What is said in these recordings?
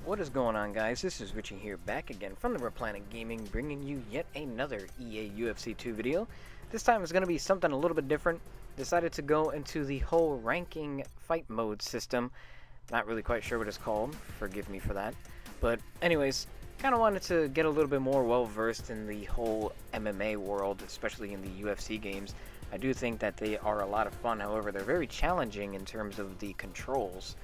What is going on, guys? This is Richie here, back again from the Planet Gaming, bringing you yet another EA UFC 2 video. This time it's going to be something a little bit different. Decided to go into the whole ranking fight mode system. Not really quite sure what it's called, forgive me for that. But anyways, kind of wanted to get a little bit more well-versed in the whole MMA world, especially in the UFC games. I do think that they are a lot of fun, however, they're very challenging in terms of the controls.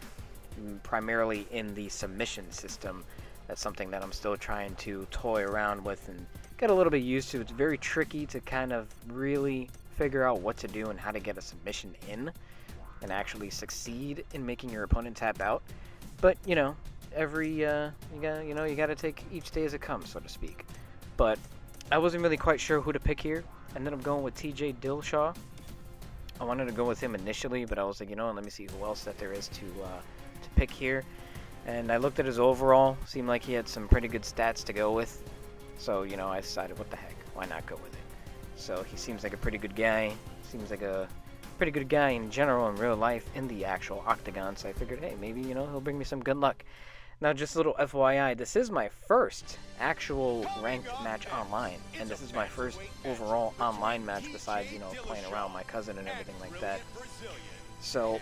Primarily in the submission system. That's something that I'm still trying to toy around with and get a little bit used to. It's very tricky to kind of really figure out what to do and how to get a submission in and actually succeed in making your opponent tap out. But you know, you gotta take each day as it comes, so to speak. But I wasn't really quite sure who to pick here. I ended up going with TJ Dillashaw. I wanted to go with him initially, but I was like, you know, let me see who else that there is to pick here. And I looked at his overall, seemed like he had some pretty good stats to go with. So, you know, I decided, what the heck, why not go with it? So he seems like a pretty good guy. Seems like a pretty good guy in general in real life in the actual octagon. So I figured, hey, maybe, you know, he'll bring me some good luck. Now, just a little FYI, this is my first actual ranked match online. And this is my first overall online match besides, you know, playing around with my cousin and everything like that. So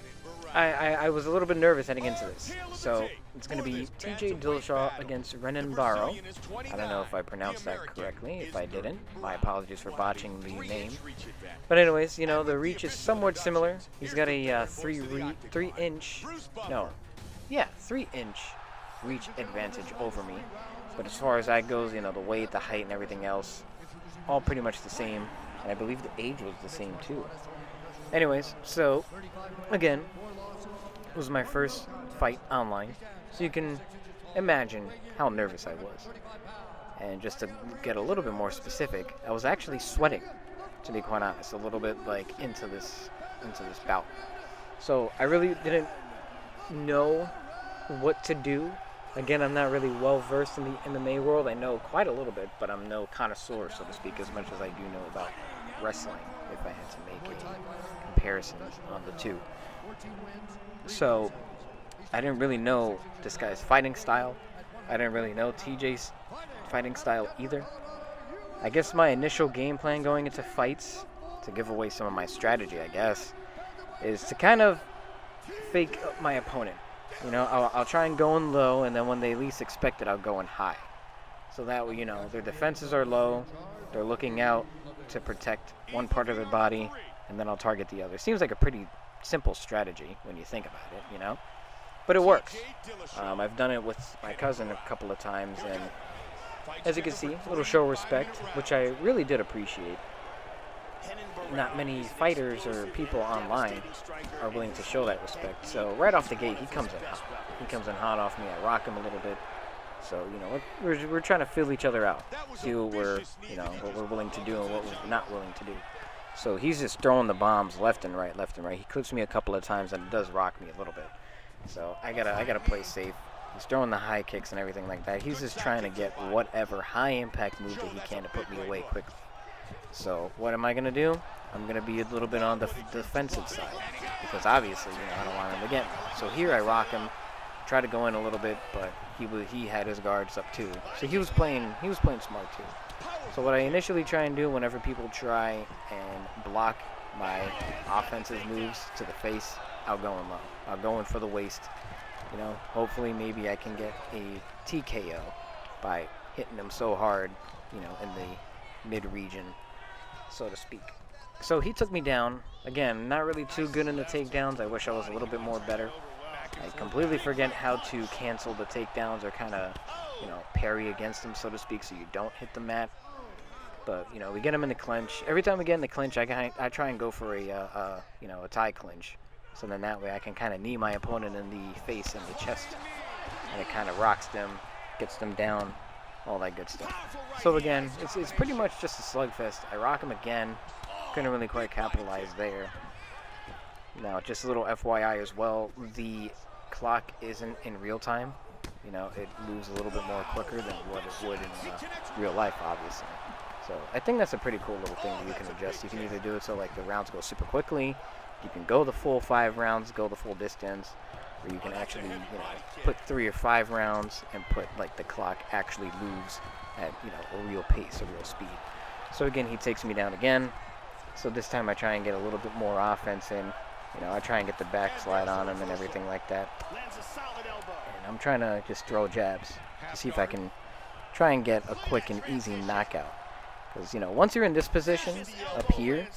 I was a little bit nervous heading into this. So it's going to be TJ Dillashaw against Renan Barao. I don't know if I pronounced that correctly. If I didn't, my apologies for botching the name. But anyways, you know, the reach is somewhat similar. He's got a 3-inch reach advantage over me. But as far as that goes, you know, the weight, the height, and everything else, all pretty much the same. And I believe the age was the same too. Anyways, so again, it was my first fight online, so you can imagine how nervous I was. And just to get a little bit more specific, I was actually sweating, to be quite honest, a little bit like into this bout. So I really didn't know what to do. Again, I'm not really well versed in the MMA world. I know quite a little bit, but I'm no connoisseur, so to speak, as much as I do know about wrestling, if I had to make a comparison on the two. So I didn't really know this guy's fighting style. I didn't really know TJ's fighting style either. I guess my initial game plan going into fights, to give away some of my strategy, I guess, is to kind of fake my opponent. You know, I'll try and go in low, and then when they least expect it, I'll go in high. So that way, you know, their defenses are low, they're looking out to protect one part of their body, and then I'll target the other. Seems like a pretty simple strategy when you think about it, you know? But it works. I've done it with my cousin a couple of times, and as you can see, a little show of respect, which I really did appreciate. Not many fighters or people online are willing to show that respect. So right off the gate, he comes in hot. He comes in hot off me. I rock him a little bit. So, you know, we're trying to fill each other out. See what we're willing to do and what we're not willing to do. So he's just throwing the bombs left and right, left and right. He clips me a couple of times, and it does rock me a little bit. So I gotta play safe. He's throwing the high kicks and everything like that. He's just trying to get whatever high impact move that he can to put me away quickly. So what am I gonna do? I'm gonna be a little bit on the defensive side, because obviously, you know, I don't want him to get me. So here I rock him, try to go in a little bit, but he had his guards up too. So he was playing smart too. So what I initially try and do whenever people try and block my offensive moves to the face, I'll go in low. I'll go in for the waist. You know, hopefully maybe I can get a TKO by hitting them so hard, you know, in the mid-region, so to speak. So he took me down. Again, not really too good in the takedowns. I wish I was a little bit more better. I completely forget how to cancel the takedowns or kind of, you know, parry against them, so to speak, so you don't hit the mat. But, you know, we get him in the clinch. Every time we get in the clinch, I try and go for a tie clinch. So then that way I can kind of knee my opponent in the face and the chest. And it kind of rocks them, gets them down, all that good stuff. So again, it's pretty much just a slugfest. I rock him again. Couldn't really quite capitalize there. Now, just a little FYI as well, the clock isn't in real time. You know, it moves a little bit more quicker than what it would in real life, obviously. So I think that's a pretty cool little thing that you can adjust. You can either do it so like the rounds go super quickly, you can go the full 5 rounds, go the full distance, where you can actually, put 3 or 5 rounds and put like the clock actually moves at, a real pace, a real speed. So again, he takes me down again. So this time I try and get a little bit more offense in. I try and get the backslide on him and everything like that. And I'm trying to just throw jabs to see if I can try and get a quick and easy knockout. Because, once you're in this position up here,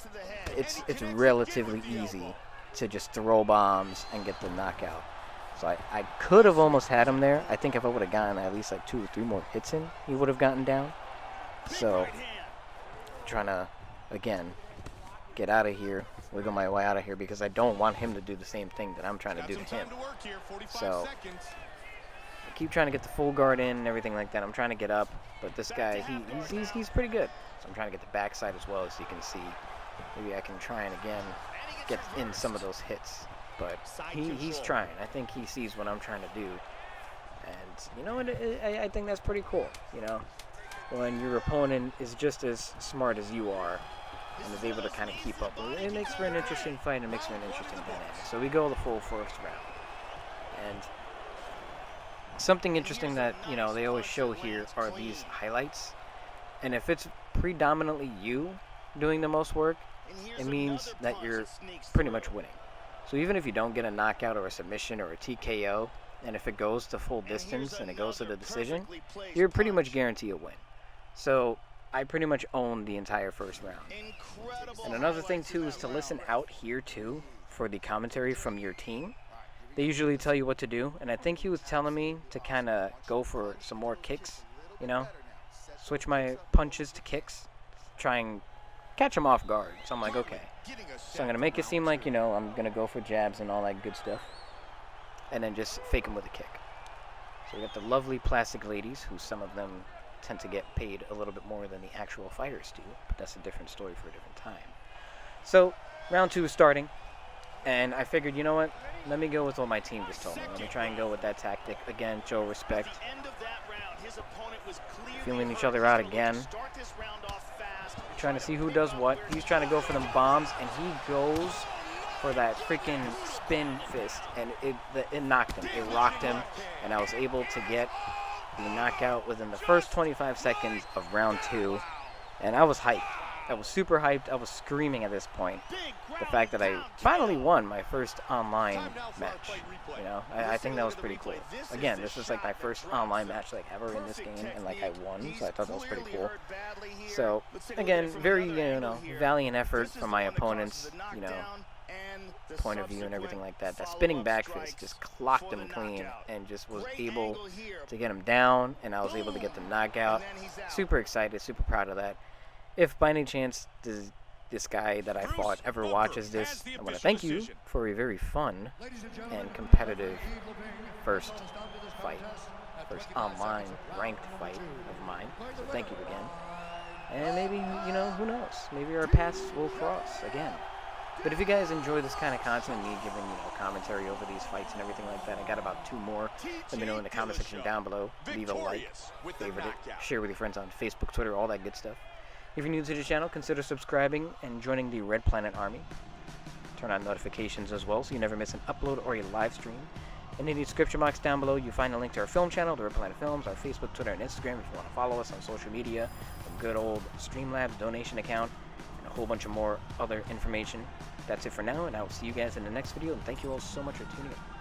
it's relatively easy to just throw bombs and get the knockout. So I could have almost had him there. I think if I would have gotten at least like 2 or 3 more hits in, he would have gotten down. So trying to, again, get out of here, wiggle my way out of here, because I don't want him to do the same thing that I'm trying to do to him. So I keep trying to get the full guard in and everything like that. I'm trying to get up, but this guy, he's pretty good. So I'm trying to get the backside as well, as you can see. Maybe I can try and again get in some of those hits, but he's trying. I think he sees what I'm trying to do, and I think that's pretty cool. When your opponent is just as smart as you are and is able to kind of keep up. It makes for an interesting fight, and it makes for an interesting dynamic. So we go the full first round. And something interesting that, they always show here are these highlights. And if it's predominantly you doing the most work, it means that you're pretty much winning. So even if you don't get a knockout or a submission or a TKO, and if it goes to full distance and it goes to the decision, you're pretty much guaranteed a win. So I pretty much own the entire first round. And another thing too is to listen out here too for the commentary from your team. They usually tell you what to do, and I think he was telling me to kind of go for some more kicks, switch my punches to kicks, try and catch him off guard. So I'm like, okay. So I'm going to make it seem like, I'm going to go for jabs and all that good stuff, and then just fake him with a kick. So we got the lovely plastic ladies, who some of them tend to get paid a little bit more than the actual fighters do, but that's a different story for a different time. So round 2 is starting, and I figured, you know what, let me go with what my team just told me. Let me try and go with that tactic again, show respect, feeling each other out again, trying to see who does what. He's trying to go for them bombs, and he goes for that freaking spin fist, and it knocked him, it rocked him, and I was able to get the knockout within the first 25 seconds of round 2, and I was hyped. I was super hyped. I was screaming at this point. The fact that I finally won my first online match. I think that was pretty cool. Again, this is like my first online match like ever in this game, and like I won, so I thought that was pretty cool. So again, very valiant effort from my opponents. Point of view and everything like that. That spinning back fist just clocked him clean and just was able to get him down, and I was able to get the knockout. Super excited, super proud of that. If by any chance this guy that I fought ever watches this, I want to thank you for a very fun and competitive first fight, first online ranked fight of mine. So thank you again. And maybe, who knows? Maybe our paths will cross again. But if you guys enjoy this kind of content, me giving commentary over these fights and everything like that, I got about 2 more. Let me know in the comment section down below. Leave a like, favorite it, share with your friends on Facebook, Twitter, all that good stuff. If you're new to the channel, consider subscribing and joining the Red Planet Army. Turn on notifications as well so you never miss an upload or a live stream. And in the description box down below, you find a link to our film channel, the Red Planet Films, our Facebook, Twitter, and Instagram if you want to follow us on social media, a good old Streamlabs donation account, and a whole bunch of more other information. That's it for now, and I will see you guys in the next video, and thank you all so much for tuning in.